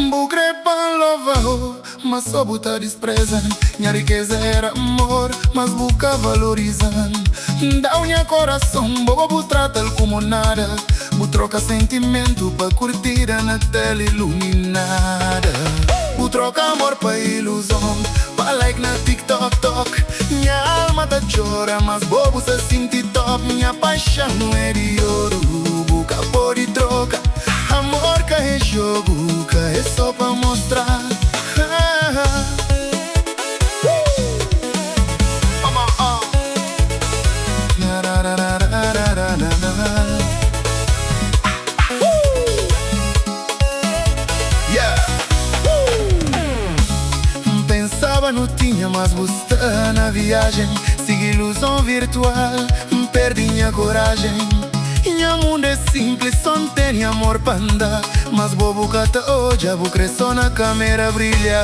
Bugrepan louvao, mas só buta desprezan. Minha riqueza era amor, mas buca valorizan. Dá minha coração, bobo bu trata-lo como nada. Bu troca sentimento pa curtida na tela iluminada. Bu troca amor pa ilusão, pa like na TikTok tok. Minha alma tá chora, mas bobo se sente top. Minha paixão é de ouro, buca pode troca. Amor que é jogo, que é só pra mostrar. Pensava não tinha, mas busca na viagem. Segui ilusão virtual, perdi minha coragem. Minha mundo é simples, só não tem amor pra andar. Mas bobo cata hoje, bu cresceu na câmera brilha.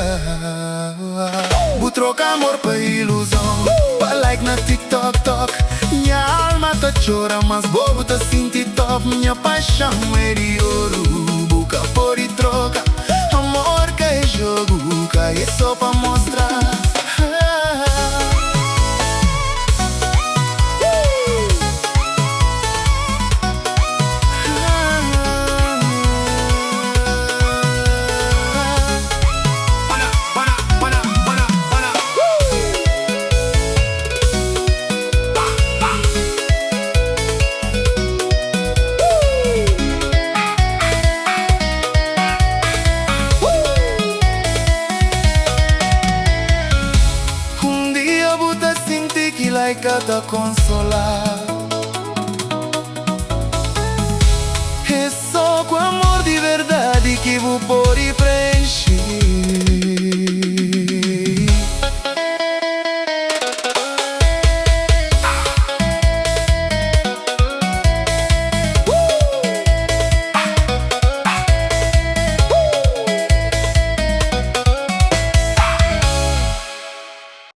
Bu troca amor pra ilusão, pa like na TikTok tok. Minha alma tá chora, mas bobo tá sente top. Minha paixão é de ouro, buca por e troca. Amor que é jogo, que é só pra mostrar. Que laica tá consolar. É só com amor de verdade que vou pôr